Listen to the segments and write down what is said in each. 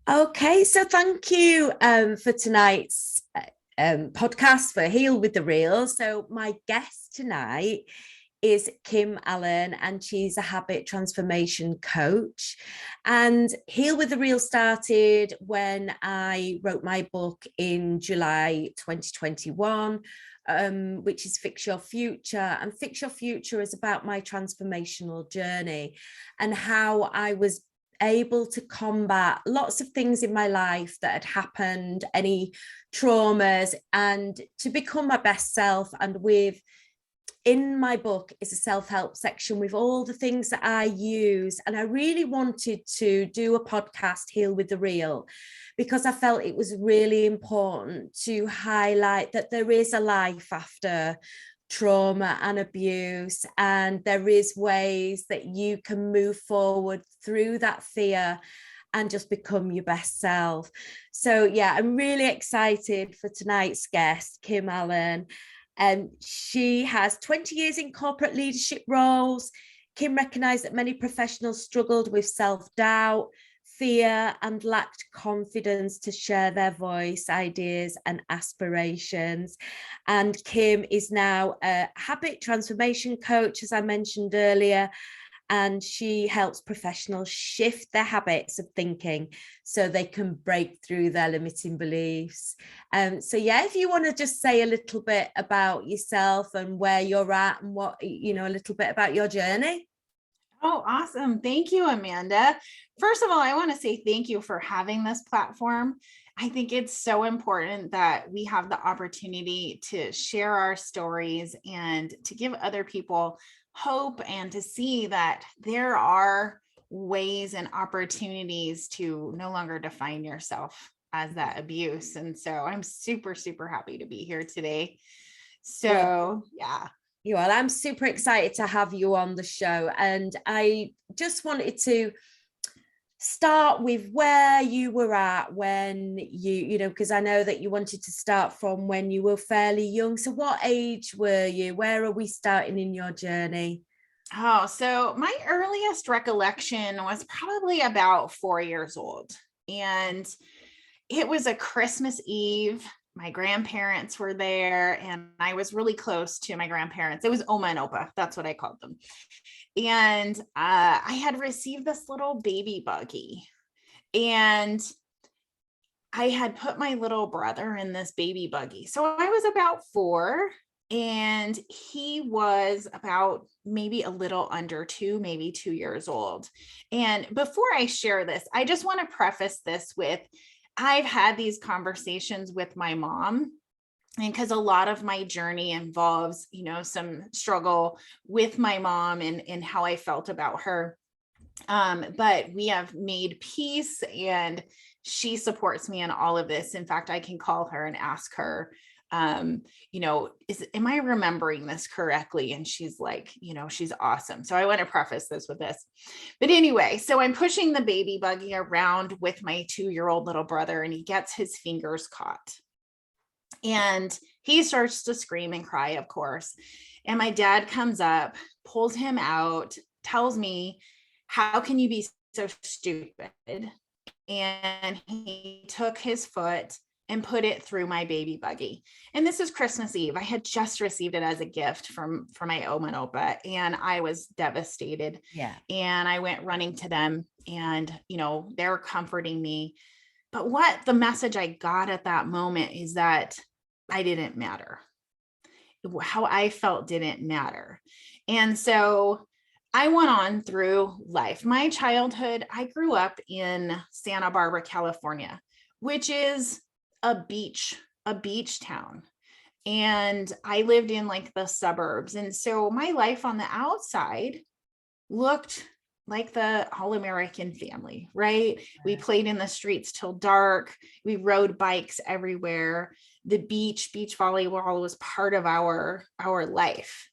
Okay, so thank you for tonight's podcast for Heal with the Real. So, my guest tonight is Kim Allen, and she's a habit transformation coach. And Heal with the Real started when I wrote my book in July 2021. Which is Fix Your Future. And Fix Your Future is about my transformational journey and how I was able to combat lots of things in my life that had happened, any traumas, and to become my best self. And with in my book is a self-help section with all the things that I use. And I really wanted to do a podcast, Heal with the Real, because I felt it was really important to highlight that there is a life after trauma and abuse, and there is ways that you can move forward through that fear and just become your best self. So yeah, I'm really excited for tonight's guest, Kim Allen. She has 20 years in corporate leadership roles. Kim recognized that many professionals struggled with self-doubt, fear, and lacked confidence to share their voice, ideas, and aspirations. And Kim is now a habit transformation coach, as I mentioned earlier, and she helps professionals shift their habits of thinking so they can break through their limiting beliefs. So yeah, if you want to just say a little bit about yourself and where you're at and what, a little bit about your journey. Oh, awesome. Thank you, Amanda. First of all, I want to say thank you for having this platform. I think it's so important that we have the opportunity to share our stories and to give other people hope and to see that there are ways and opportunities to no longer define yourself as that abuse. And so I'm super, super happy to be here today. So, yeah. I'm super excited to have you on the show. And I just wanted to start with where you were at when because I know that you wanted to start from when you were fairly young. So what age were you? Where are we starting in your journey? Oh, so my earliest recollection was probably about 4 years old. And it was a Christmas Eve. My grandparents were there, and I was really close to my grandparents. It was Oma and Opa. That's what I called them. And I had received this little baby buggy. And I had put my little brother in this baby buggy. So I was about 4, and he was about maybe a little under 2, maybe 2 years old. And before I share this, I just want to preface this with I've had these conversations with my mom, and because a lot of my journey involves, some struggle with my mom and how I felt about her. But we have made peace, and she supports me in all of this. In fact, I can call her and ask her, am I remembering this correctly? And she's like, she's awesome. So I want to preface this with this. But anyway, so I'm pushing the baby buggy around with my 2-year-old little brother, and he gets his fingers caught. And he starts to scream and cry, of course. And my dad comes up, pulls him out, tells me, how can you be so stupid? And he took his foot and put it through my baby buggy. And this is Christmas Eve. I had just received it as a gift from my Oma and Opa, and I was devastated. Yeah. And I went running to them, and, they're comforting me. But what the message I got at that moment is that I didn't matter. How I felt didn't matter. And so I went on through life. My childhood, I grew up in Santa Barbara, California, which is a beach town. And I lived in like the suburbs. And so my life on the outside looked like the all-American family, right? We played in the streets till dark. We rode bikes everywhere. The beach volleyball was part of our life.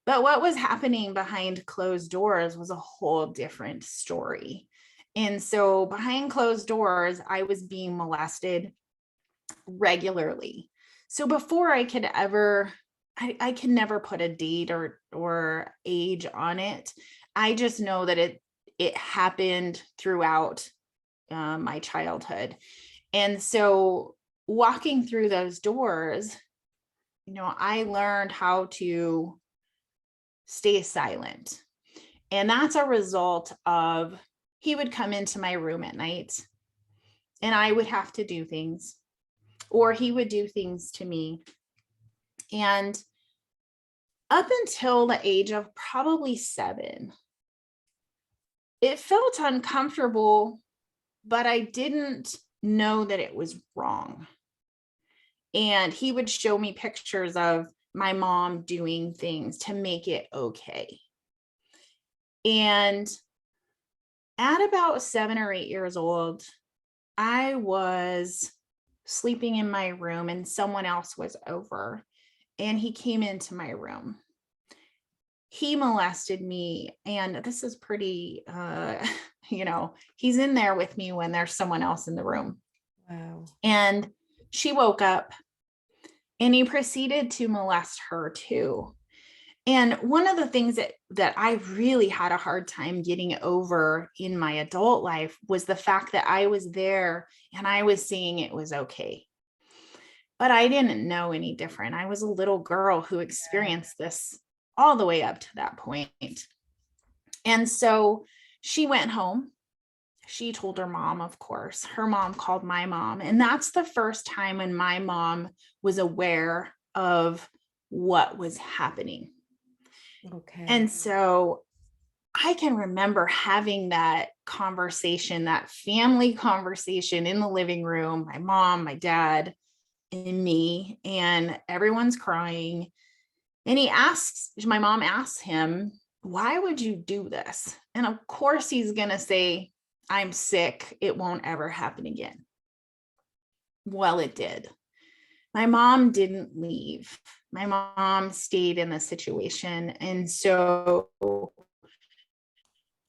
But what was happening behind closed doors was a whole different story. And so behind closed doors, I was being molested regularly. So before I could ever, I can never put a date or age on it. I just know that it happened throughout my childhood. And so walking through those doors, I learned how to stay silent. And that's a result of he would come into my room at night and I would have to do things, or he would do things to me. And up until the age of probably 7, it felt uncomfortable, but I didn't know that it was wrong. And he would show me pictures of my mom doing things to make it okay. And at about 7 or 8 years old, I was sleeping in my room and someone else was over, and he came into my room. He molested me, and this is pretty, he's in there with me when there's someone else in the room. Wow. And she woke up and he proceeded to molest her too. And one of the things that I really had a hard time getting over in my adult life was the fact that I was there and I was saying it was okay. But I didn't know any different. I was a little girl who experienced this all the way up to that point. And so she went home. She told her mom, of course. Her mom called my mom. And that's the first time when my mom was aware of what was happening. Okay. And so I can remember having that conversation, that family conversation in the living room, my mom, my dad, and me, and everyone's crying. And my mom asks him, why would you do this? And of course he's going to say, I'm sick. It won't ever happen again. Well, it did. My mom didn't leave. My mom stayed in the situation. And so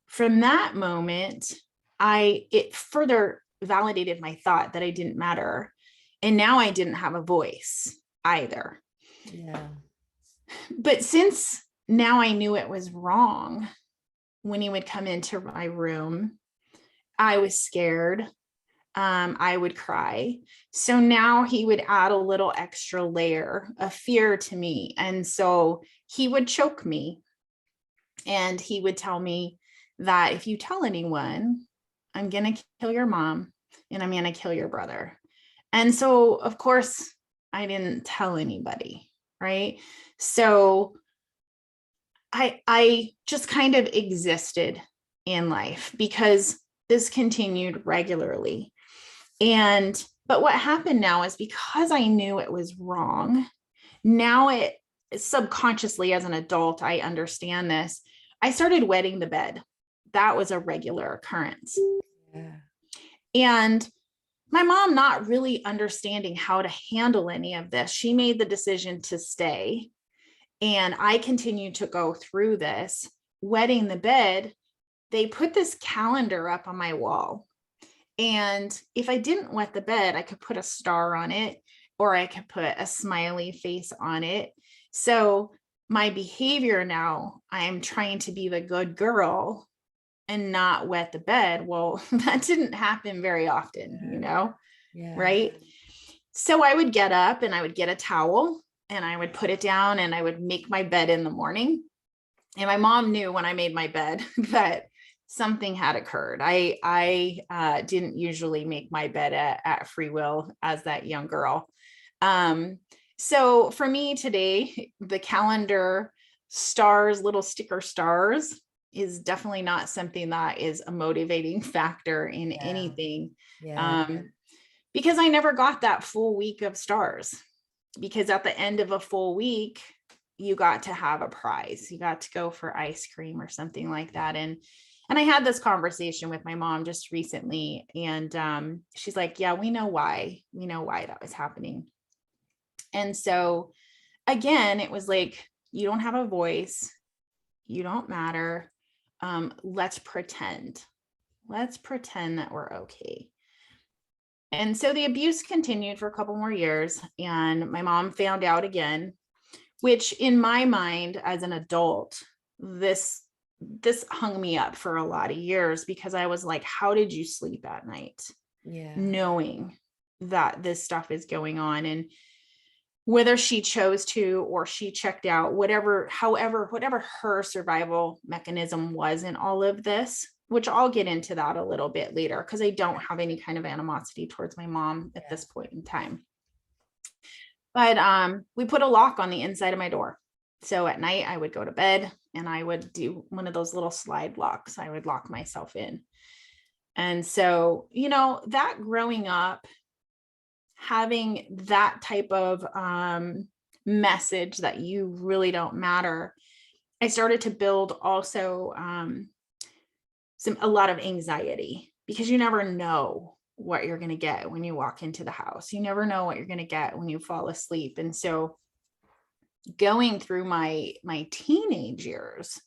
from that moment, it further validated my thought that I didn't matter. And now I didn't have a voice either. Yeah. But since now I knew it was wrong, when he would come into my room, I was scared. I would cry. So now he would add a little extra layer of fear to me. And so he would choke me and he would tell me that if you tell anyone, I'm going to kill your mom and I'm going to kill your brother. And so, of course, I didn't tell anybody, right? So I just kind of existed in life because this continued regularly. But what happened now is because I knew it was wrong, now it subconsciously as an adult, I understand this. I started wetting the bed. That was a regular occurrence. Yeah. And my mom, not really understanding how to handle any of this, she made the decision to stay. And I continued to go through this, wetting the bed. They put this calendar up on my wall. And if I didn't wet the bed, I could put a star on it, or I could put a smiley face on it. So my behavior now, I'm trying to be the good girl and not wet the bed. Well, that didn't happen very often, Yeah. right? So I would get up and I would get a towel and I would put it down and I would make my bed in the morning. And my mom knew when I made my bed that something had occurred. I didn't usually make my bed at free will as that young girl. So for me today, the calendar stars, little sticker stars, is definitely not something that is a motivating factor in anything. Because I never got that full week of stars. Because at the end of a full week, you got to have a prize. You got to go for ice cream or something like that. And I had this conversation with my mom just recently, and she's like, yeah, we know why that was happening. And so again, it was like, you don't have a voice. You don't matter. Let's pretend that we're okay. And so the abuse continued for a couple more years, and my mom found out again, which in my mind as an adult, this this hung me up for a lot of years, because I was like, how did you sleep at night? Yeah. Knowing that this stuff is going on. And whether she chose to, or she checked out, whatever her survival mechanism was in all of this, which I'll get into that a little bit later, because I don't have any kind of animosity towards my mom at this point in time. But we put a lock on the inside of my door. So at night I would go to bed and I would do one of those little slide locks. I would lock myself in. And so, that growing up, having that type of message that you really don't matter, I started to build also a lot of anxiety, because you never know what you're going to get when you walk into the house. You never know what you're going to get when you fall asleep. And so going through my teenage years,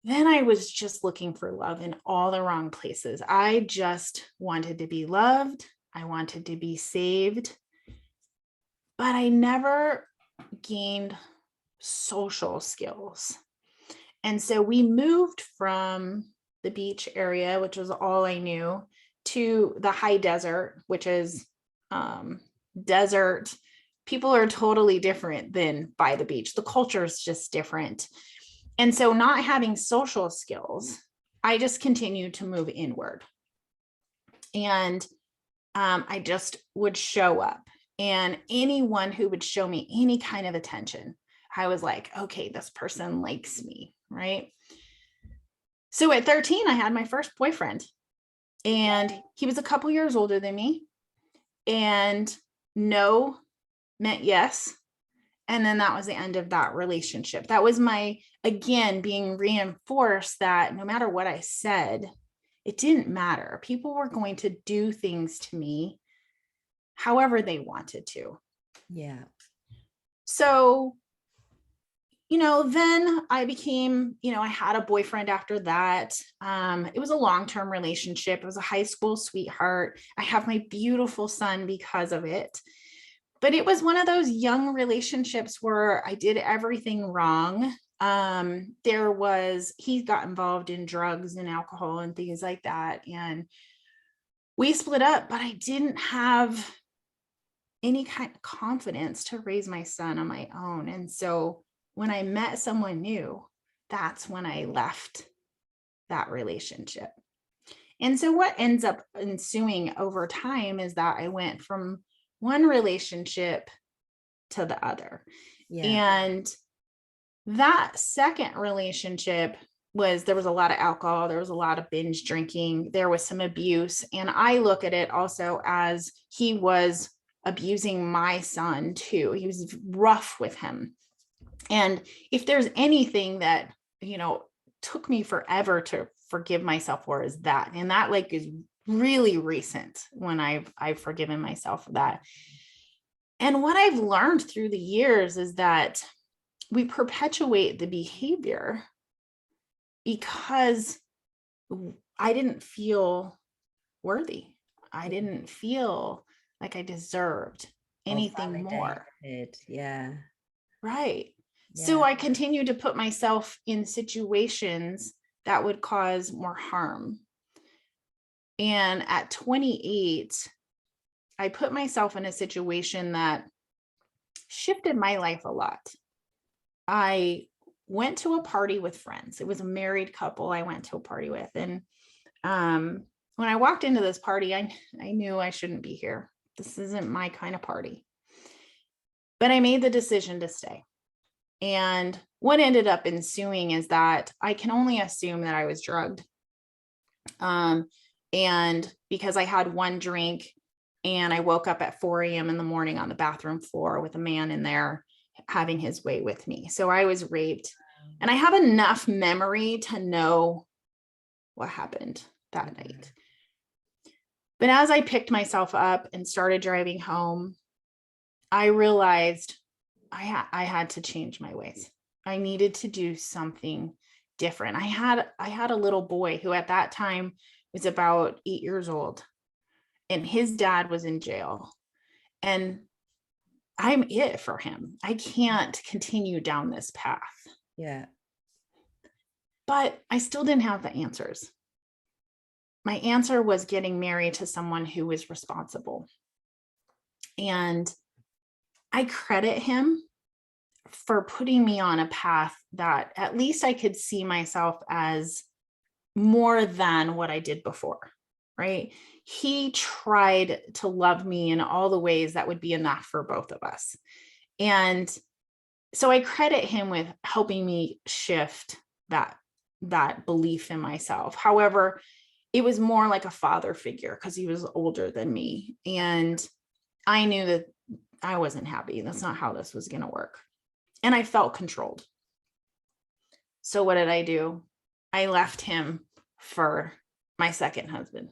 then I was just looking for love in all the wrong places. I just wanted to be loved. I wanted to be saved, but I never gained social skills. And so we moved from the beach area, which was all I knew, to the high desert, which is desert. People are totally different than by the beach. The culture is just different. And so not having social skills, I just continued to move inward. And I just would show up, and anyone who would show me any kind of attention, I was like, okay, this person likes me, right? So at 13, I had my first boyfriend, and he was a couple years older than me, and no meant yes. And then that was the end of that relationship. That was again, being reinforced that no matter what I said, it didn't matter. People were going to do things to me however they wanted to. Yeah. So, then I became, I had a boyfriend after that. It was a long-term relationship. It was a high school sweetheart. I have my beautiful son because of it. But it was one of those young relationships where I did everything wrong. He got involved in drugs and alcohol and things like that. And we split up, but I didn't have any kind of confidence to raise my son on my own. And so when I met someone new, that's when I left that relationship. And so what ends up ensuing over time is that I went from one relationship to the other. Yeah. And that second relationship there was a lot of alcohol, there was a lot of binge drinking, there was some abuse. And I look at it also as he was abusing my son too. He was rough with him. And if there's anything that, took me forever to forgive myself for, is that. And that is really recent when I've forgiven myself for that. And what I've learned through the years is that we perpetuate the behavior because I didn't feel worthy. I didn't feel like I deserved anything more. Yeah. Right. Yeah. So I continued to put myself in situations that would cause more harm. And at 28, I put myself in a situation that shifted my life a lot. I went to a party with friends. It was a married couple I went to a party with. And when I walked into this party, I knew I shouldn't be here. This isn't my kind of party. But I made the decision to stay. And what ended up ensuing is that I can only assume that I was drugged. And because I had one drink and I woke up at 4 a.m. in the morning on the bathroom floor with a man in there having his way with me. So I was raped, and I have enough memory to know what happened that night. But as I picked myself up and started driving home, I realized I had to change my ways. I needed to do something different. I had a little boy who at that time was about 8 years old, and his dad was in jail, and I'm it for him. I can't continue down this path. Yeah. but I still didn't have the answers. My answer was getting married to someone who was responsible. And I credit him for putting me on a path that at least I could see myself as more than what I did before, right? He tried to love me in all the ways that would be enough for both of us. And so I credit him with helping me shift that belief in myself. However, it was more like a father figure because he was older than me. And I knew that I wasn't happy. That's not how this was going to work. And I felt controlled. So what did I do? I left him for my second husband.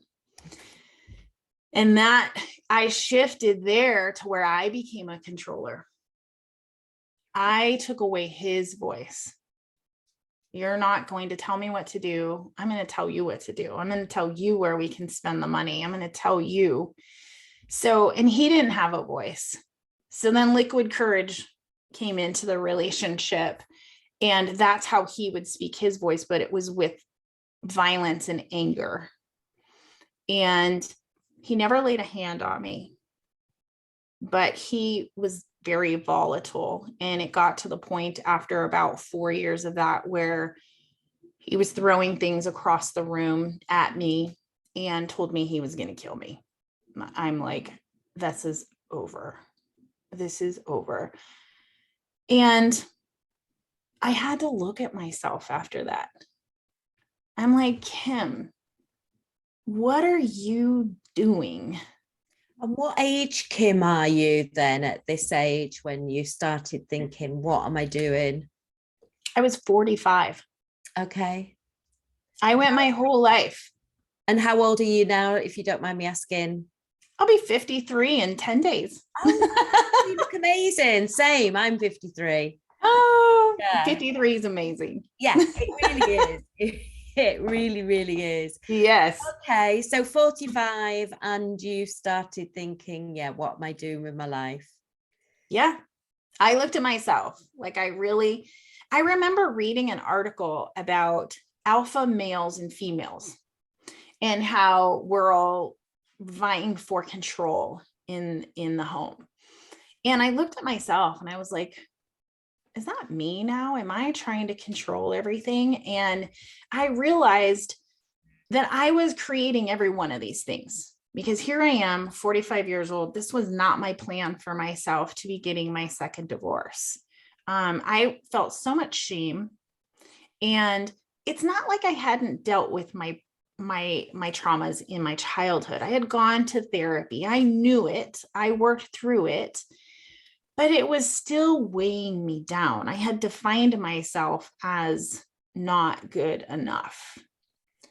And that I shifted there to where I became a controller. I took away his voice. You're not going to tell me what to do. I'm going to tell you what to do. I'm going to tell you where we can spend the money. I'm going to tell you. So, and he didn't have a voice. So then liquid courage came into the relationship. And that's how he would speak his voice, but it was with violence and anger. And he never laid a hand on me, but he was very volatile. And it got to the point after about 4 years of that where he was throwing things across the room at me and told me he was going to kill me. I'm like, this is over. This is over. And I had to look at myself after that. I'm like, Kim, what are you doing? And what age, Kim, are you then at this age when you started thinking, what am I doing? I was 45. Okay. I went my whole life. And how old are you now, if you don't mind me asking? I'll be 53 in 10 days. Oh, you look amazing. Same. I'm 53. Oh, Yeah. 53 is amazing. Yeah, it really is. It really, really is. Yes. Okay, so 45, and you started thinking, yeah, what am I doing with my life? Yeah. I looked at myself. Like I remember reading an article about alpha males and females and how we're all vying for control in the home. And I looked at myself and I was like, is that me now? Am I trying to control everything? And I realized that I was creating every one of these things because here I am, 45 years old. This was not my plan for myself to be getting my second divorce. I felt so much shame. And it's not like I hadn't dealt with my traumas in my childhood. I had gone to therapy. I knew it. I worked through it. But it was still weighing me down. I had defined myself as not good enough.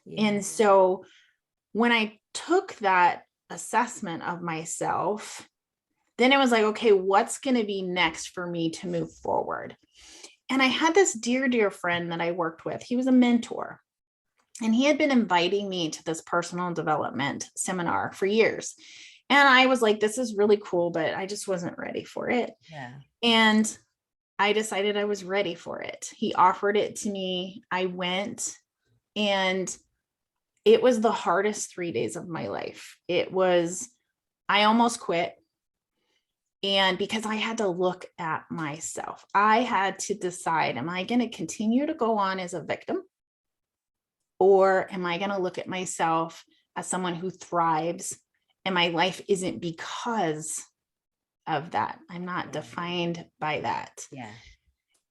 Yeah. And so when I took that assessment of myself, then it was like, okay, what's going to be next for me to move forward? And I had this dear, dear friend that I worked with. He was a mentor. And he had been inviting me to this personal development seminar for years. And I was like, this is really cool, but I just wasn't ready for it. Yeah. And I decided I was ready for it. He offered it to me. I went, and it was the hardest 3 days of my life. I almost quit. And because I had to look at myself, I had to decide, am I going to continue to go on as a victim? Or am I going to look at myself as someone who thrives? And my life isn't because of that. I'm not defined by that. Yeah.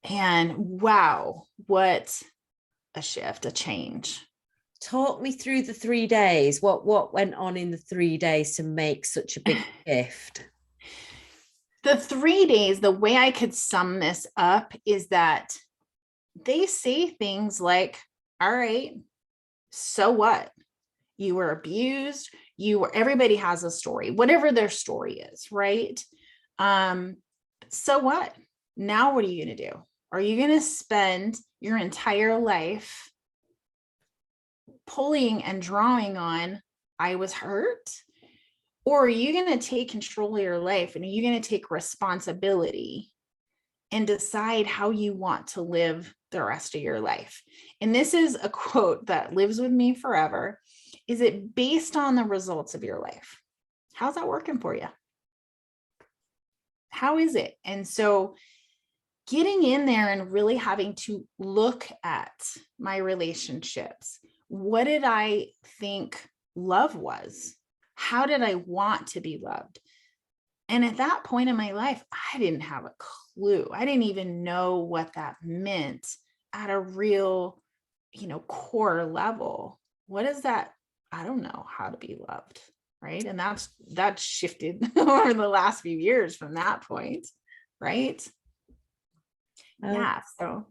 And wow, what a shift, a change. Talk me through the 3 days. What went on in the 3 days to make such a big shift? The 3 days, the way I could sum this up is that they say things like, all right, so what? You were abused. Everybody has a story, whatever their story is, right? So what? Now what are you going to do? Are you going to spend your entire life pulling and drawing on, I was hurt? Or are you going to take control of your life and are you going to take responsibility and decide how you want to live the rest of your life. And this is a quote that lives with me forever. Is it based on the results of your life? How's that working for you? How is it? And so getting in there and really having to look at my relationships. What did I think love was? How did I want to be loved? And at that point in my life, I didn't have a clue. I didn't even know what that meant at a real, core level. What is that? I don't know how to be loved. Right. And that's shifted over the last few years from that point. Right. Oh. Yeah. So.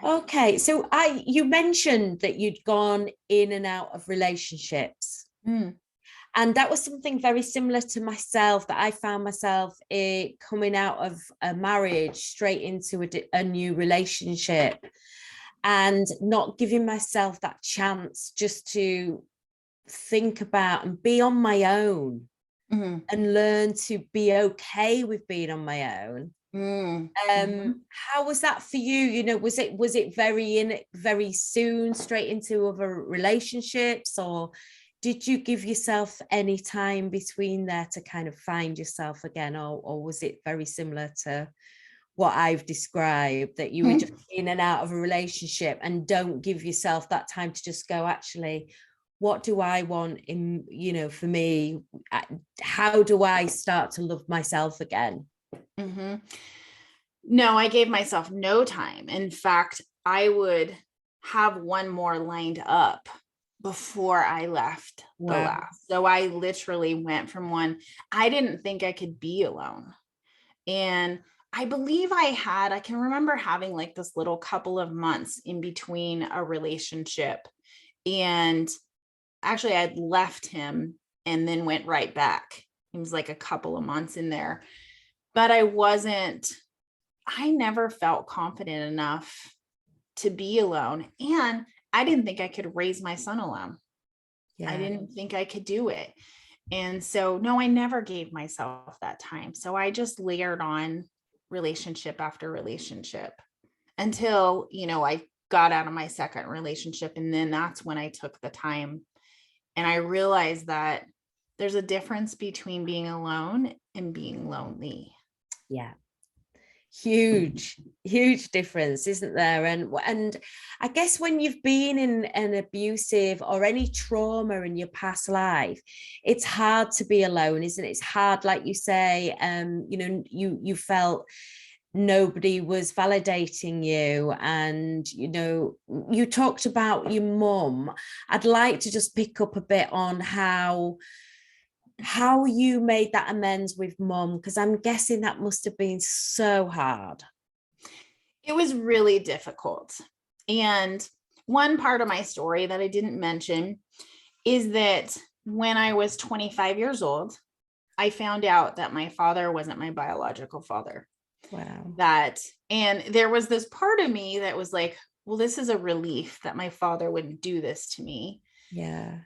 Okay. So you mentioned that you'd gone in and out of relationships. And that was something very similar to myself, that I found myself coming out of a marriage straight into a new relationship and not giving myself that chance just to think about and be on my own and learn to be okay with being on my own. How was that for you? Was it very soon straight into other relationships, or did you give yourself any time between there to kind of find yourself again, or was it very similar to what I've described, that you were just in and out of a relationship and don't give yourself that time to just go, actually, what do I want for me? How do I start to love myself again? No, I gave myself no time. In fact, I would have one more lined up before I left the last. So I literally went from one. I didn't think I could be alone. And I believe I can remember having like this little couple of months in between a relationship. And actually I'd left him and then went right back. It was like a couple of months in there, but I never felt confident enough to be alone. And I didn't think I could raise my son alone. Yeah. I didn't think I could do it. And so, no, I never gave myself that time. So I just layered on relationship after relationship until, I got out of my second relationship. And then that's when I took the time. And I realized that there's a difference between being alone and being lonely. Yeah. Huge difference, isn't there? And I guess when you've been in an abusive or any trauma in your past life, it's hard to be alone, isn't it? It's hard, like you say, you felt nobody was validating you, and you talked about your mum. I'd like to just pick up a bit on how you made that amends with mom, because I'm guessing that must have been so hard. It was really difficult. And one part of my story that I didn't mention is that when I was 25 years old, I found out that my father wasn't my biological father. Wow. And there was this part of me that was like, well, this is a relief that my father wouldn't do this to me. Yeah.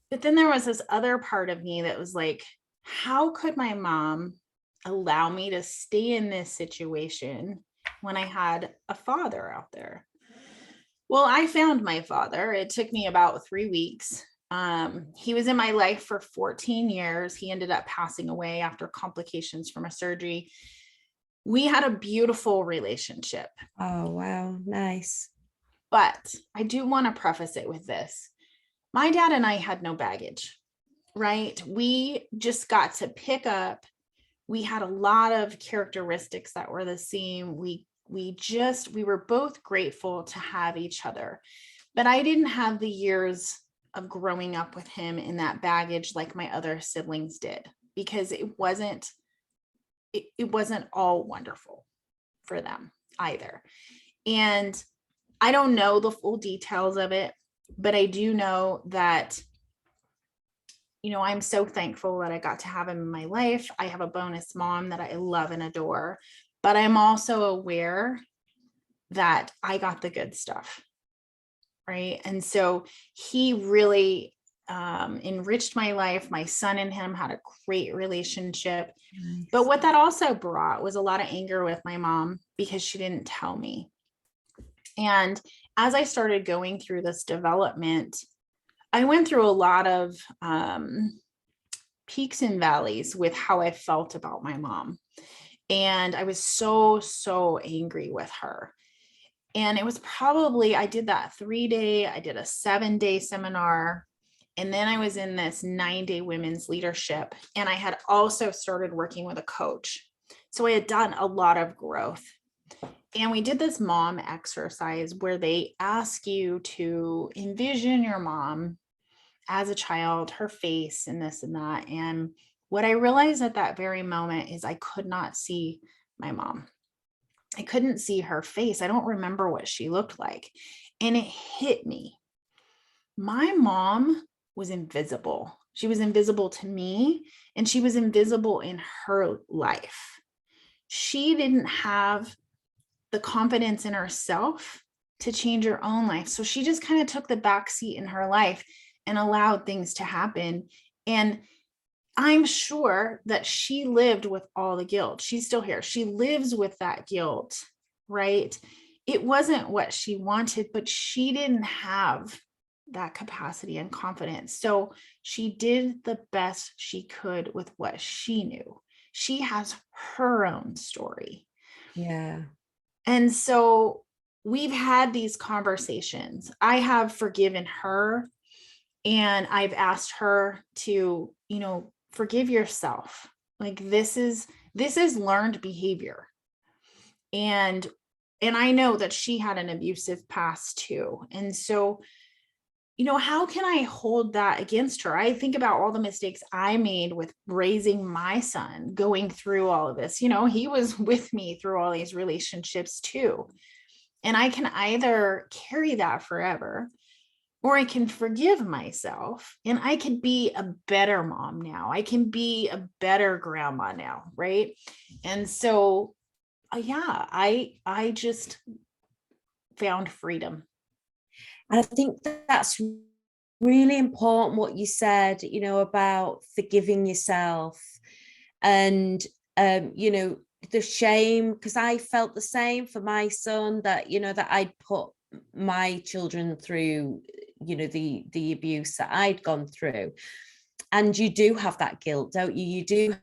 But then there was this other part of me that was like, how could my mom allow me to stay in this situation when I had a father out there? Well, I found my father. It took me about 3 weeks. He was in my life for 14 years. He ended up passing away after complications from a surgery. We had a beautiful relationship. Oh, wow. Nice. But I do want to preface it with this. My dad and I had no baggage, right? We just got to pick up. We had a lot of characteristics that were the same. We were both grateful to have each other, but I didn't have the years of growing up with him in that baggage like my other siblings did, because it wasn't all wonderful for them either. And I don't know the full details of it, but I do know that, I'm so thankful that I got to have him in my life. I have a bonus mom that I love and adore, but I'm also aware that I got the good stuff, right? And so he really enriched my life. My son and him had a great relationship. Nice. But what that also brought was a lot of anger with my mom because she didn't tell me. And as I started going through this development, I went through a lot of peaks and valleys with how I felt about my mom. And I was so angry with her. And it was probably, I did that 3-day, I did a 7-day seminar. And then I was in this 9-day women's leadership. And I had also started working with a coach. So I had done a lot of growth. And we did this mom exercise where they ask you to envision your mom as a child, her face and this and that. And what I realized at that very moment is I could not see my mom. I couldn't see her face. I don't remember what she looked like. And it hit me. My mom was invisible. She was invisible to me, and she was invisible in her life. She didn't have the confidence in herself to change her own life. So she just kind of took the back seat in her life and allowed things to happen. And I'm sure that she lived with all the guilt. She's still here. She lives with that guilt, right? It wasn't what she wanted, but she didn't have that capacity and confidence. So she did the best she could with what she knew. She has her own story. Yeah. And so we've had these conversations. I have forgiven her, and I've asked her to, forgive yourself. Like this is learned behavior. And I know that she had an abusive past too. And so, how can I hold that against her? I think about all the mistakes I made with raising my son, going through all of this. He was with me through all these relationships too. And I can either carry that forever, or I can forgive myself and I can be a better mom now. I can be a better grandma now, right? And so, I just found freedom. And I think that's really important what you said, about forgiving yourself and, the shame, because I felt the same for my son, that, that I'd put my children through, the abuse that I'd gone through. And you do have that guilt, don't you? You do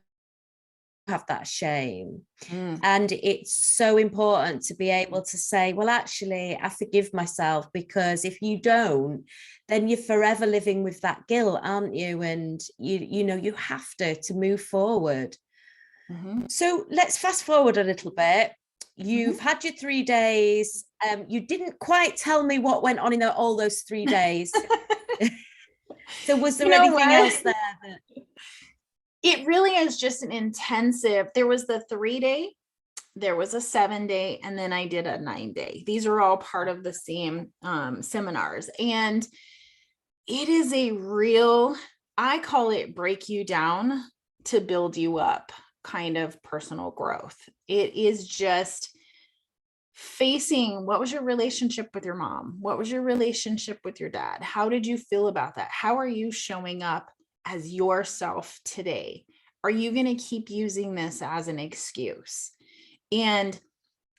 have that shame. And it's so important to be able to say, well, actually, I forgive myself, because if you don't, then you're forever living with that guilt, aren't you? And you have to move forward. So let's fast forward a little bit. You've had your 3 days. You didn't quite tell me what went on in all those 3 days. So was there anything else there? It really is just an intensive. There was the 3-day, there was a 7-day, and then I did a 9-day. These are all part of the same seminars. And it is a real, I call it break you down to build you up kind of personal growth. It is just facing, what was your relationship with your mom? What was your relationship with your dad? How did you feel about that? How are you showing up as yourself today? Are you going to keep using this as an excuse? And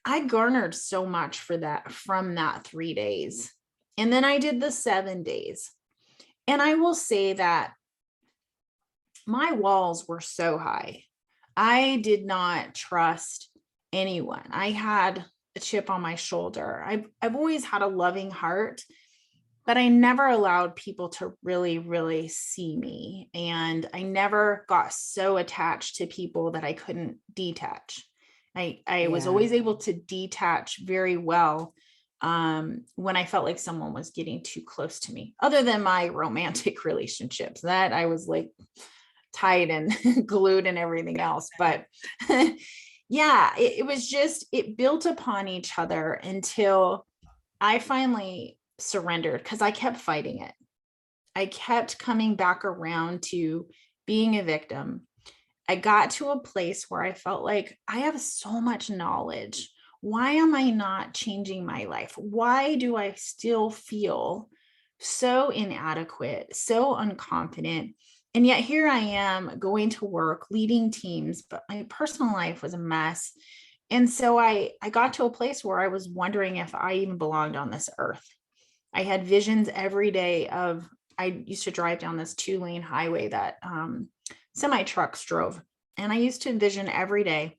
I garnered so much from that 3 days. And then I did the 7 days. And I will say that my walls were so high. I did not trust anyone. I had a chip on my shoulder. I've always had a loving heart, but I never allowed people to really, really see me. And I never got so attached to people that I couldn't detach. I was always able to detach very well when I felt like someone was getting too close to me, other than my romantic relationships that I was like tied and glued and everything else. But it was just, it built upon each other until I finally surrendered, because I kept fighting it. I kept coming back around to being a victim. I got to a place where I felt like I have so much knowledge. Why am I not changing my life? Why do I still feel so inadequate, so unconfident? And yet here I am going to work, leading teams, but my personal life was a mess. And so I got to a place where I was wondering if I even belonged on this earth. I had visions every day of, I used to drive down this 2-lane highway that semi trucks drove. And I used to envision every day,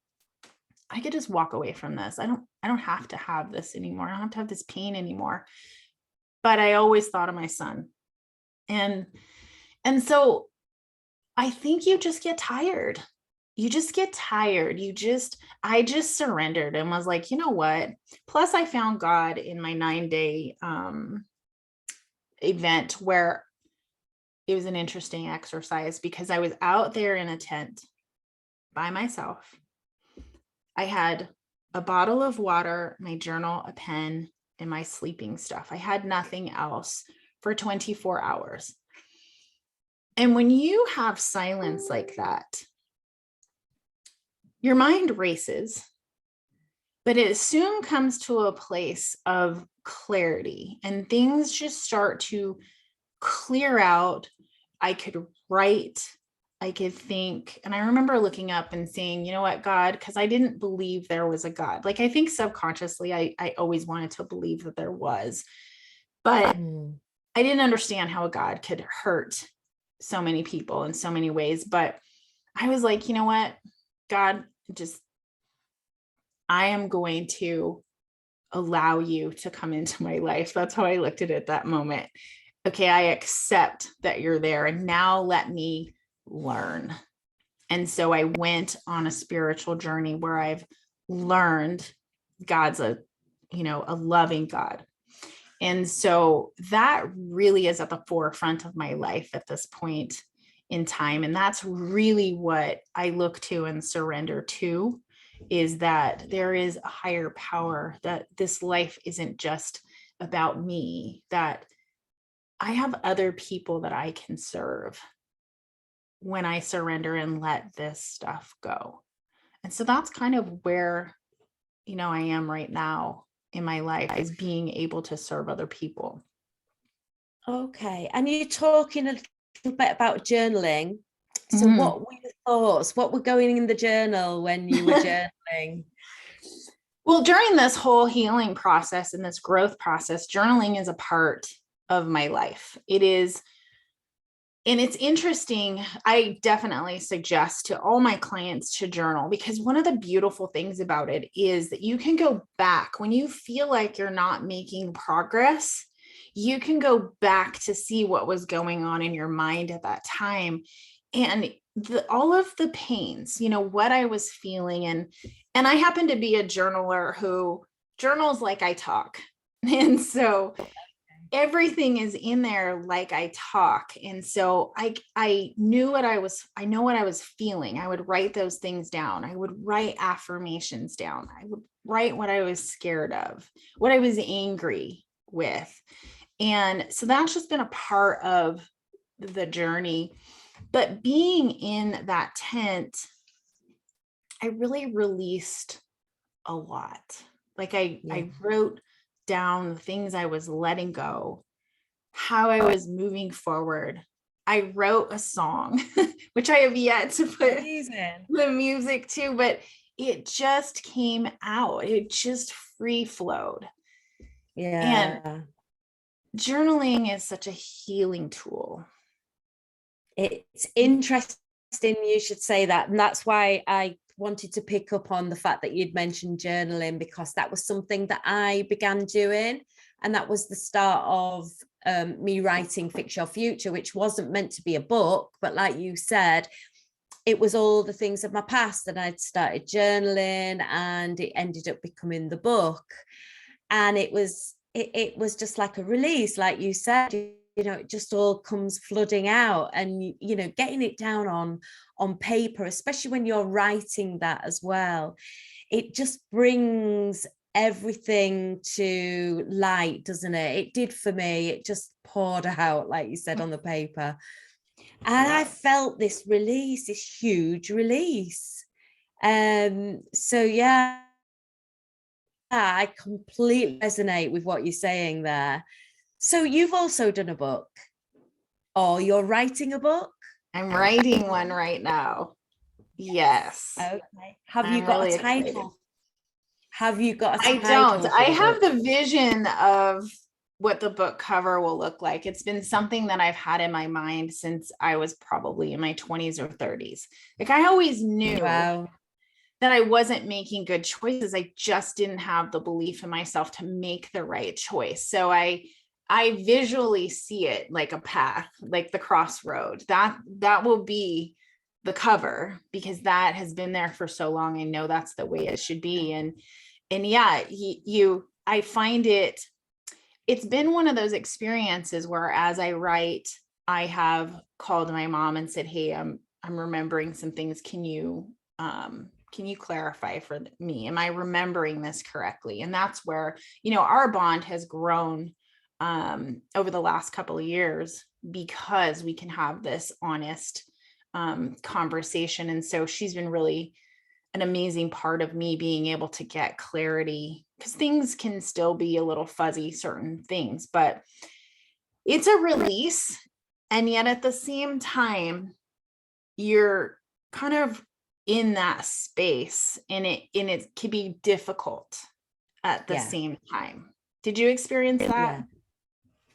I could just walk away from this. I don't have to have this anymore. I don't have to have this pain anymore. But I always thought of my son. And so I think you just get tired. You just get tired. I just surrendered and was like, you know what? Plus I found God in my 9-day event, where it was an interesting exercise because I was out there in a tent by myself. I had a bottle of water, my journal, a pen, and my sleeping stuff. I had nothing else for 24 hours. And when you have silence like that, your mind races, but it soon comes to a place of clarity and things just start to clear out. I could write, I could think. And I remember looking up and saying, you know what, God, because I didn't believe there was a God. Like, I think subconsciously, I always wanted to believe that there was, but I didn't understand how a God could hurt so many people in so many ways. But I was like, you know what, God, I am going to allow you to come into my life. That's how I looked at it that moment. Okay, I accept that you're there, and now let me learn. And so I went on a spiritual journey where I've learned God's a loving God. And so that really is at the forefront of my life at this point in time. And that's really what I look to and surrender to, is that there is a higher power, that this life isn't just about me, that I have other people that I can serve when I surrender and let this stuff go. And so that's kind of where, I am right now in my life, is being able to serve other people. Okay. And you're talking a little bit about journaling. So what were your thoughts? What were going in the journal when you were journaling? Well, during this whole healing process and this growth process, journaling is a part of my life. It is. And it's interesting. I definitely suggest to all my clients to journal, because one of the beautiful things about it is that you can go back when you feel like you're not making progress. You can go back to see what was going on in your mind at that time, and all of the pains, what I was feeling. And I happen to be a journaler who journals like I talk. And so everything is in there like I talk. And so I know what I was feeling. I would write those things down. I would write affirmations down. I would write what I was scared of, what I was angry with. And so that's just been a part of the journey. But being in that tent, I really released a lot. Like I wrote down the things I was letting go, how I was moving forward. I wrote a song, which I have yet to put the music to, but it just came out. It just free flowed. Yeah. And journaling is such a healing tool. It's interesting you should say that. And that's why I wanted to pick up on the fact that you'd mentioned journaling, because that was something that I began doing. And that was the start of me writing Fix Your Future, which wasn't meant to be a book, but like you said, it was all the things of my past, and I'd started journaling and it ended up becoming the book. And it was just like a release, like you said, it just all comes flooding out. And getting it down on paper, especially when you're writing that as well, it just brings everything to light, doesn't it? It did for me. It just poured out, like you said, on the paper. And I felt this release, this huge release. So yeah, I completely resonate with what you're saying there. So you've also done a book, or you're writing a book? I'm writing one right now. Yes. Okay. Have you got a title? Have you got a I don't. title I for the have book? the vision of what the book cover will look like. It's been something that I've had in my mind since I was probably in my 20s or 30s. Like I always knew Wow. that I wasn't making good choices. I just didn't have the belief in myself to make the right choice. So I visually see it like a path, like the crossroad. That will be the cover, because that has been there for so long. I know that's the way it should be. And yeah, I find it's been one of those experiences where as I write, I have called my mom and said, "Hey, I'm remembering some things. Can you clarify for me? Am I remembering this correctly?" And that's where, our bond has grown over the last couple of years, because we can have this honest conversation. And so she's been really an amazing part of me being able to get clarity, because things can still be a little fuzzy, certain things, but it's a release. And yet at the same time, you're kind of in that space, and it can be difficult at the Yeah. same time. Did you experience that?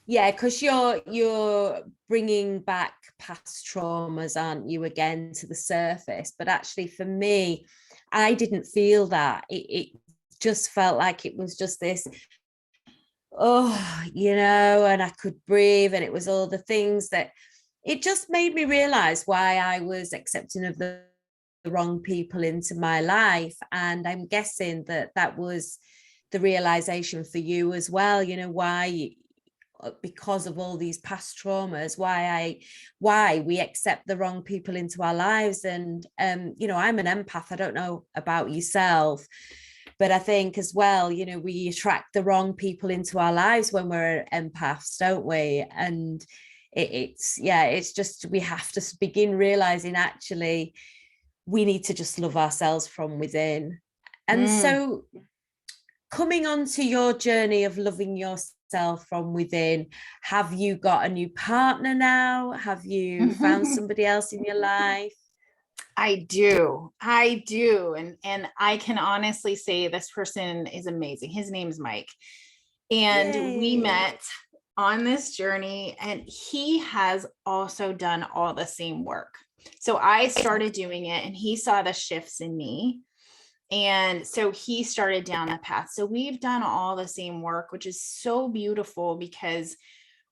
Yeah, because you're bringing back past traumas, aren't you, again to the surface? But actually, for me, I didn't feel that. It just felt like it was just this, and I could breathe, and it was all the things that it just made me realize why I was accepting of the wrong people into my life. And I'm guessing that was the realization for you as well, why, because of all these past traumas, why we accept the wrong people into our lives. And I'm an empath. I don't know about yourself, but I think as well, we attract the wrong people into our lives when we're empaths, don't we? And it's just, we have to begin realizing actually we need to just love ourselves from within. And so coming on to your journey of loving yourself from within, have you got a new partner now? Have you found somebody else in your life? I do. And I can honestly say this person is amazing. His name's Mike. And we Yay. met on this journey, and he has also done all the same work. So I started doing it, and he saw the shifts in me. And so he started down the path. So we've done all the same work, which is so beautiful, because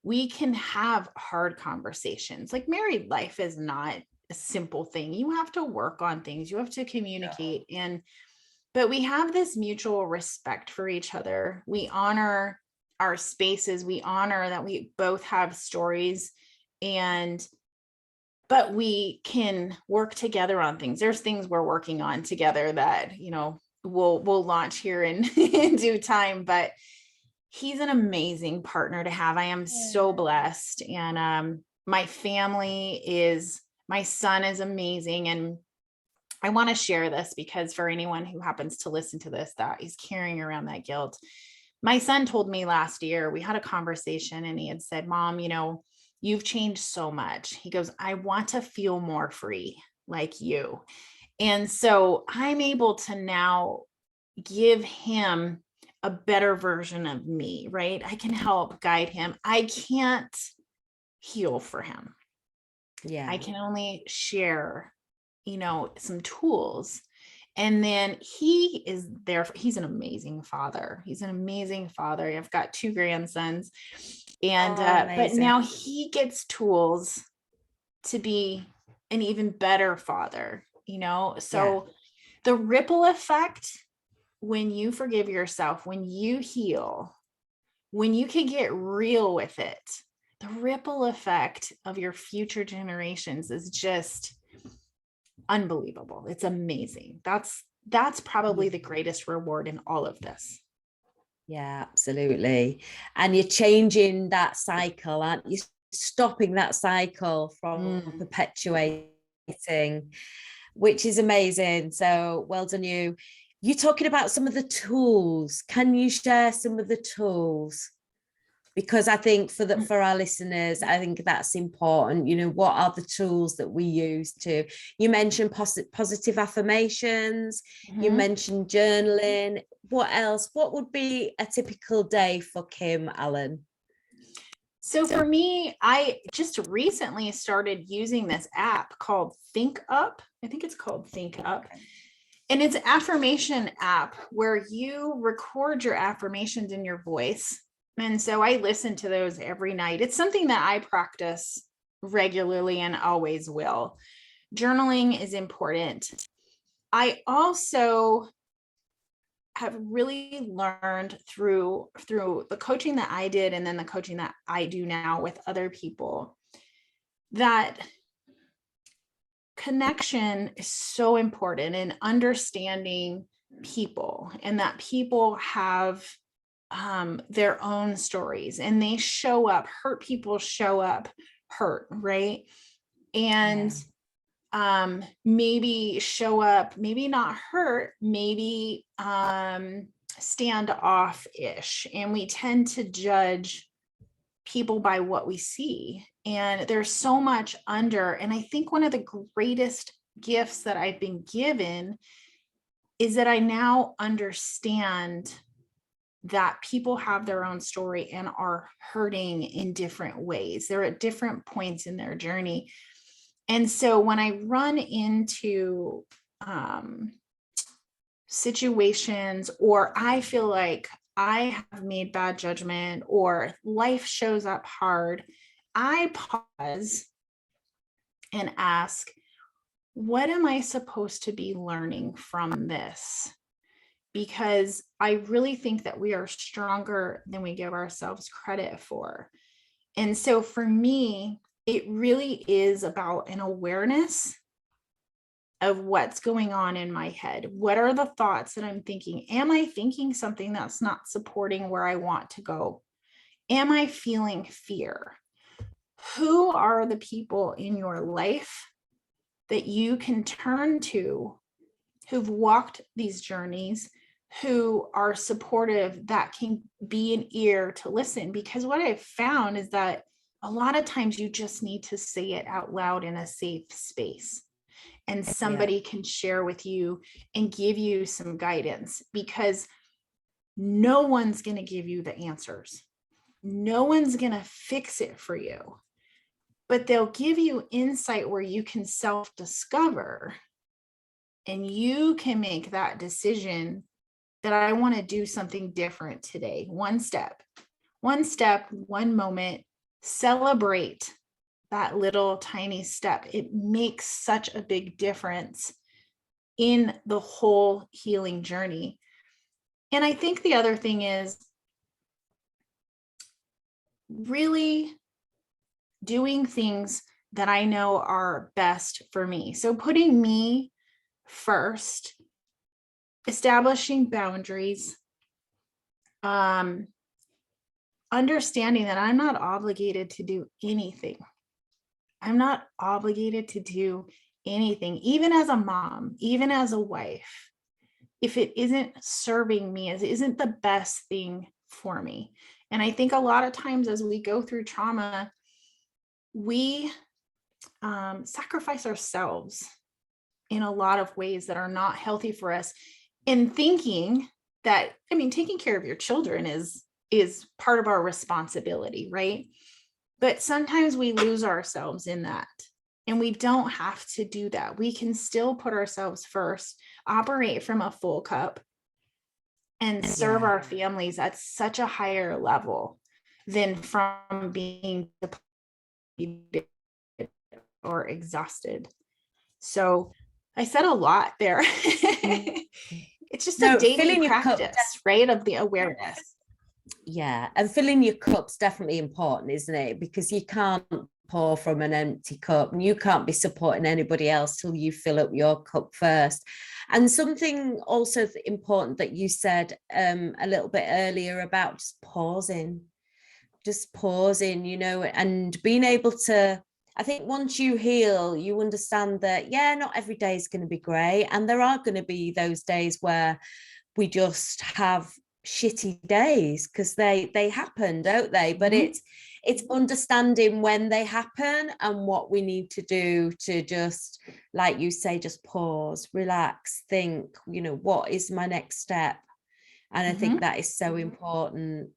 we can have hard conversations. Like married life is not a simple thing. You have to work on things, you have to communicate. But we have this mutual respect for each other. We honor our spaces. We honor that we both have stories, but we can work together on things. There's things we're working on together that, we'll launch here in, in due time, but he's an amazing partner to have. I am so blessed. And my son is amazing. And I want to share this, because for anyone who happens to listen to this that is carrying around that guilt, my son told me last year, we had a conversation, and he had said, "Mom, you've changed so much." He goes, "I want to feel more free like you." And so I'm able to now give him a better version of me, right? I can help guide him. I can't heal for him. Yeah. I can only share, some tools. And then he is there. He's an amazing father. I've got 2 grandsons. And, but now he gets tools to be an even better father, So the ripple effect, when you forgive yourself, when you heal, when you can get real with it, the ripple effect of your future generations is just unbelievable. It's amazing. That's probably the greatest reward in all of this. Yeah, absolutely. And you're changing that cycle, aren't you? Stopping that cycle from perpetuating, which is amazing. So well done you. You're talking about some of the tools. Can you share some of the tools? Because I think for our listeners, I think that's important. What are the tools that we use you mentioned positive affirmations, you mentioned journaling. what else? What would be a typical day for Kim Allen? So for me, I just recently started using this app called Think Up. I think it's called Think Up. And it's an affirmation app where you record your affirmations in your voice. And so I listen to those every night. It's something that I practice regularly and always will. Journaling is important. I also have really learned through the coaching that I did and then the coaching that I do now with other people, that connection is so important in understanding people, and that people have their own stories and they show up, hurt people show up hurt, right? And maybe show up, maybe not hurt, maybe standoff-ish. And we tend to judge people by what we see. And there's so much under. And I think one of the greatest gifts that I've been given is that I now understand that people have their own story and are hurting in different ways. They're at different points in their journey. And so when I run into situations, or I feel like I have made bad judgment or life shows up hard, I pause and ask, what am I supposed to be learning from this? Because I really think that we are stronger than we give ourselves credit for. And so for me, it really is about an awareness of what's going on in my head. What are the thoughts that I'm thinking? Am I thinking something that's not supporting where I want to go? Am I feeling fear? Who are the people in your life that you can turn to who've walked these journeys, who are supportive, that can be an ear to listen? Because what I've found is that a lot of times you just need to say it out loud in a safe space, and somebody can share with you and give you some guidance, because no one's going to give you the answers. No one's going to fix it for you, but they'll give you insight where you can self-discover, and you can make that decision that I want to do something different today. One step, one moment. Celebrate that little tiny step. It makes such a big difference in the whole healing journey. And I think the other thing is really doing things that I know are best for me. So putting me first, establishing boundaries, understanding that I'm not obligated to do anything. I'm not obligated to do anything, even as a mom, even as a wife, if it isn't serving me, as it isn't the best thing for me. And I think a lot of times as we go through trauma, we sacrifice ourselves in a lot of ways that are not healthy for us, in thinking that, I mean, taking care of your children is part of our responsibility, right? But sometimes we lose ourselves in that, and we don't have to do that. We can still put ourselves first, operate from a full cup, and serve our families at such a higher level than from being depleted or exhausted. So I said a lot there. It's just a daily practice, right? Of the awareness. Yeah, and filling your cup's definitely important, isn't it? Because you can't pour from an empty cup, and you can't be supporting anybody else till you fill up your cup first. And something also important that you said a little bit earlier about just pausing, you know, and being able to, I think once you heal, you understand that, not every day is going to be great. And there are going to be those days where we just have shitty days, because they happen, don't they? But it's understanding when they happen and what we need to do to just, like you say, just pause, relax, think, you know, what is my next step? And I think that is so important,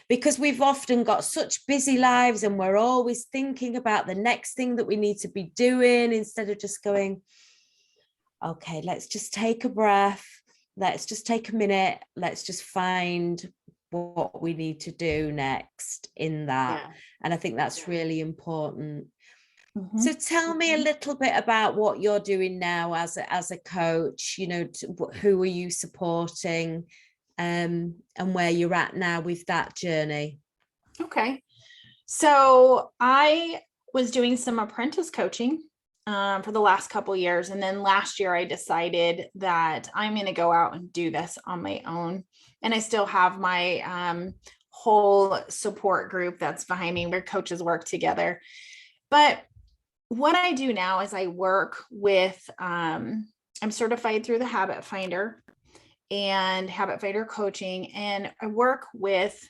because we've often got such busy lives and we're always thinking about the next thing that we need to be doing, instead of just going, okay, let's just take a breath. Let's just take a minute. Let's just find what we need to do next in that. Yeah. And I think that's really important. Mm-hmm. So tell me a little bit about what you're doing now as a coach, you know, who are you supporting, and where you're at now with that journey. Okay. So I was doing some apprentice coaching for the last couple of years. And then last year I decided that I'm going to go out and do this on my own. And I still have my whole support group that's behind me, where coaches work together. But what I do now is I work with, I'm certified through the Habit Finder and Habit Finder coaching, and I work with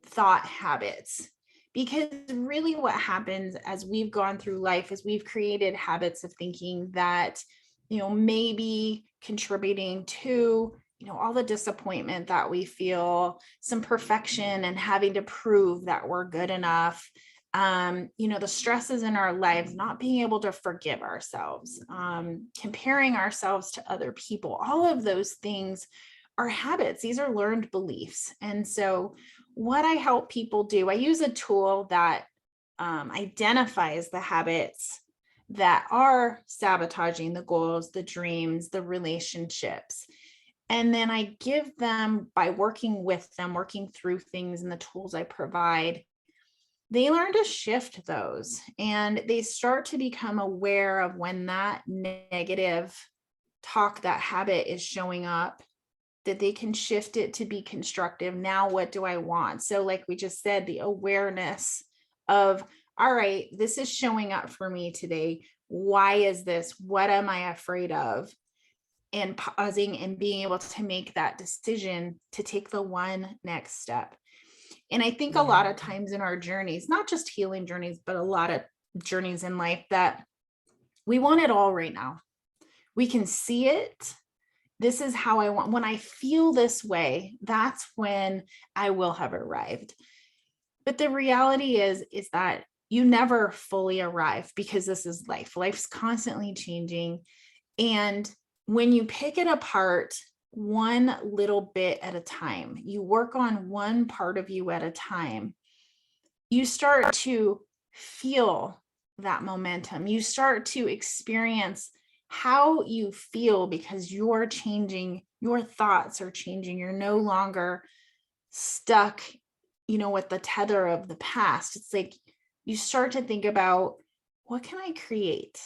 thought habits. Because really what happens as we've gone through life is we've created habits of thinking that, maybe contributing to, all the disappointment that we feel, some perfection and having to prove that we're good enough. The stresses in our lives, not being able to forgive ourselves, comparing ourselves to other people, all of those things are habits. These are learned beliefs. And so what I help people do, I use a tool that identifies the habits that are sabotaging the goals, the dreams, the relationships. And then I give them, by working with them, working through things and the tools I provide, they learn to shift those, and they start to become aware of when that negative talk, that habit is showing up, that they can shift it to be constructive. Now, what do I want? So like we just said, the awareness of, all right, this is showing up for me today. Why is this? What am I afraid of? And pausing and being able to make that decision to take the one next step. And I think a lot of times in our journeys, not just healing journeys, but a lot of journeys in life, that we want it all right now. We can see it. This is how I want. When I feel this way, that's when I will have arrived. But the reality is that you never fully arrive, because this is life. Life's constantly changing. And when you pick it apart one little bit at a time, you work on one part of you at a time, you start to feel that momentum. You start to experience how you feel, because you're changing, your thoughts are changing. You're no longer stuck, with the tether of the past. It's like you start to think about, what can I create?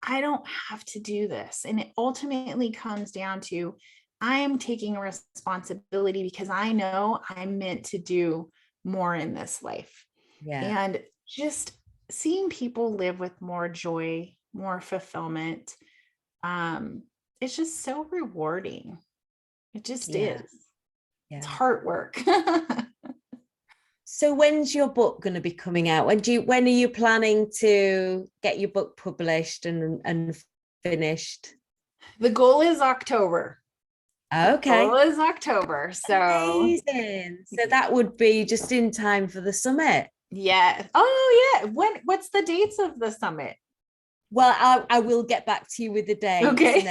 I don't have to do this. And it ultimately comes down to, I am taking a responsibility, because I know I'm meant to do more in this life. Yeah. And just seeing people live with more joy, more fulfillment, it's just so rewarding. It just is. It's hard work. So when's your book going to be coming out? When are you planning to get your book published and finished? The goal is October. Okay. The goal is October. So amazing. So that would be just in time for the summit. Yeah. Oh yeah. What's the dates of the summit? Well, I will get back to you with the dates. Okay.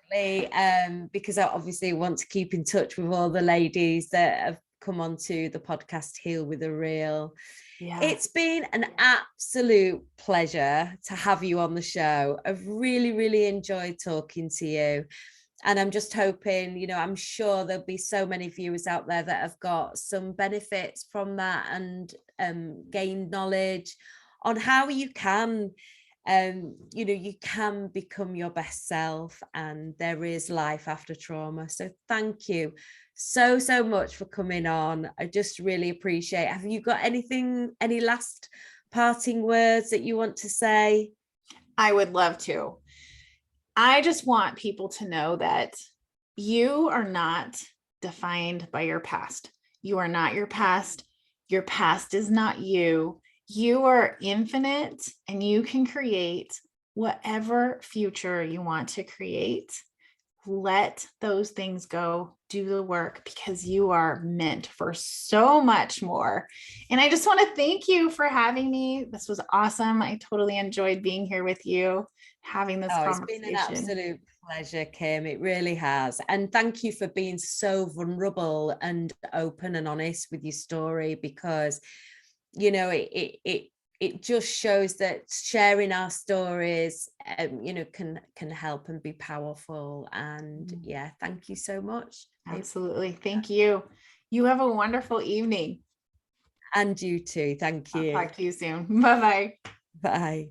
Definitely, because I obviously want to keep in touch with all the ladies that have come onto the podcast Heal with a Reel. Yeah. It's been an absolute pleasure to have you on the show. I've really, really enjoyed talking to you. And I'm just hoping, I'm sure there'll be so many viewers out there that have got some benefits from that and gained knowledge on how you can, you can become your best self, and there is life after trauma. So thank you so much for coming on. I just really appreciate it. Have you got any last parting words that you want to say? I would love to. I just want people to know that you are not defined by your past. You are not your past. Your past is not you. You are infinite, and you can create whatever future you want to create let those things go, do the work, because you are meant for so much more. And I just want to thank you for having me. This was awesome. I totally enjoyed being here with you, having this Oh, it's been an conversation. absolute pleasure, Kim. It really has. And thank you for being so vulnerable and open and honest with your story, because, you know, it just shows that sharing our stories, you know, can help and be powerful. And yeah, thank you so much. Absolutely. Thank you. You have a wonderful evening. And you too. Thank I'll you. talk to you soon. Bye-bye. Bye.